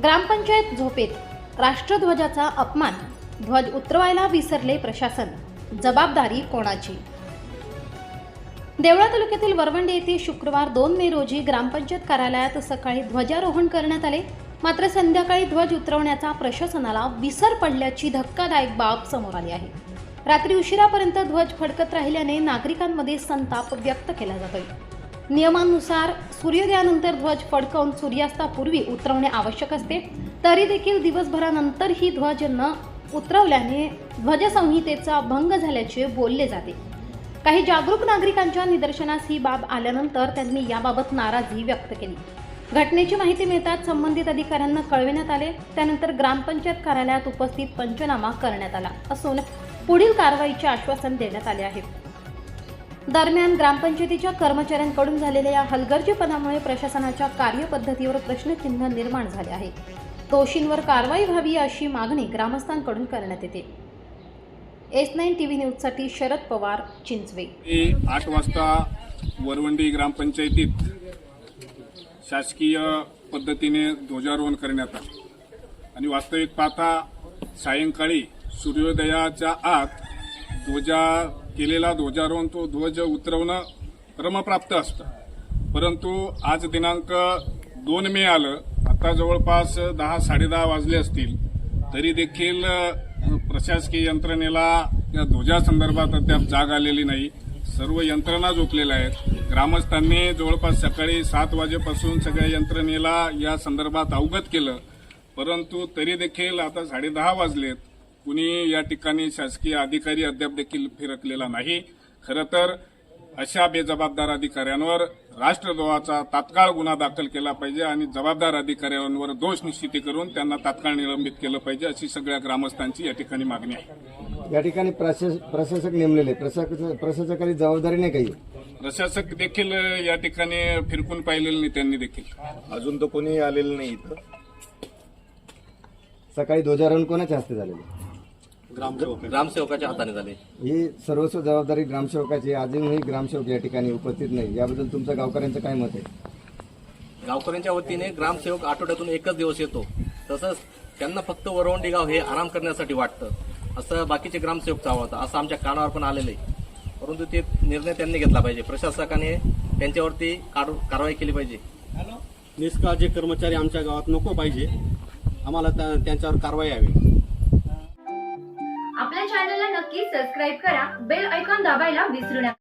ग्रामपंचायत झोपेत, राष्ट्रध्वजाचा अपमान, ध्वज उतरवायला विसरले प्रशासन, जबाबदारी कोणाची? देवळा तालुक्यातील वरवंडी येथे शुक्रवार 2 मे रोजी ग्रामपंचायत कार्यालयात सकाळी ध्वजारोहण करण्यात आले. मात्र संध्याकाळी ध्वज उतरवण्याचा प्रशासनाला विसर पडल्याची धक्कादायक बाब समोर आली आहे. रात्री उशिरापर्यंत ध्वज फडकत राहिल्याने नागरिकांमध्ये संताप व्यक्त केला जातोय. नियमानुसार सूर्योदयानंतर ध्वज फडकवून सूर्यास्तापूर्वी उतरवणे आवश्यक असते. तरी देखील दिवसभरानंतर ही ध्वज न उतरवल्याने ध्वजसंहितेचा भंग झाल्याचे बोलले जाते. काही जागरूक नागरिकांच्या निदर्शनास ही बाब आल्यानंतर त्यांनी याबाबत नाराजी व्यक्त केली. घटनेची माहिती मिळताच संबंधित अधिकाऱ्यांना कळविण्यात आले. त्यानंतर ग्रामपंचायत कार्यालयात उपस्थित पंचनामा करण्यात आला असून पुढील कारवाईचे आश्वासन देण्यात आले आहे. दरम्यान ग्रामपंचायतीच्या कर्मचाऱ्यांकडून झालेल्या या हलगर्जीपणामुळे प्रशासनाच्या कार्यपद्धतीवर प्रश्नचिन्ह निर्माण झाले आहे. दोषींवर कारवाई व्हावी अशी मागणी ग्रामस्थांकडून करण्यात येते. S9 TV न्यूजसाठी शरद पवार, चिंचवे. 8 वाजता वरवंडी ग्रामपंचायतीत शासकीय पद्धतीने ध्वजारोहण करण्यात आले आणि वास्तविक पाहता सायंकाळी सूर्योदयाच्या आत केलेला ध्वजारोहण तो ध्वज उतरवणं क्रमप्राप्त असतं. परंतु आज दिनांक 2 मे आलं, आता जवळपास 10-10:30 वाजले असतील, तरी देखील प्रशासकीय यंत्रणेला या ध्वजासंदर्भात अद्याप जाग आलेली नाही. सर्व यंत्रणा झोपलेल्या आहेत. ग्रामस्थांनी जवळपास सकाळी 7 वाजेपासून सगळ्या यंत्रणेला या संदर्भात अवगत केलं, परंतु तरी देखील आता 10:30 वाजलेत. कुणी या ठिकाणी शासकीय अधिकारी अद्याप देखील फिरकलेला नाही. खरं तर अशा बेजबाबदार अधिकाऱ्यांवर राष्ट्रद्रोहाचा तात्काळ गुन्हा दाखल केला पाहिजे आणि जबाबदार अधिकाऱ्यांवर दोष निश्चिती करून त्यांना तात्काळ निलंबित केलं पाहिजे, अशी सगळ्या ग्रामस्थांची या ठिकाणी मागणी आहे. या ठिकाणी प्रशासक नेमलेले, प्रशासकाची जबाबदारी नाही काही. प्रशासक देखील या ठिकाणी फिरकून पाहिलेलं नाही त्यांनी देखील. अजून तर कोणी आलेलं नाही इथं. सकाळी ध्वजारोहण कोणाच्या हस्ते झालेले? ग्रामसेवकाच्या हाताने झाले. ही सर्वस्व जबाबदारी ग्रामसेवकाची. अजूनही ग्रामसेवक या ठिकाणी उपस्थित नाही. याबद्दल तुमच्या गावकऱ्यांचं काय मत आहे? गावकऱ्यांच्या वतीने ग्रामसेवक आठवड्यातून एकच दिवस येतो, तसंच त्यांना फक्त वरवंडी गाव हे आराम करण्यासाठी वाटतं, असं बाकीचे ग्रामसेवक चावळतात, असं आमच्या कानावर पण आलेलं आहे. परंतु ते निर्णय त्यांनी घेतला पाहिजे. प्रशासकाने त्यांच्यावरती कारवाई केली पाहिजे. निष्काळजी कर्मचारी आमच्या गावात नको पाहिजे. आम्हाला त्यांच्यावर कारवाई हवी. आपल्या चॅनलला नक्की सबस्क्राईब करा. बेल आयकॉन दाबायला विसरू नका.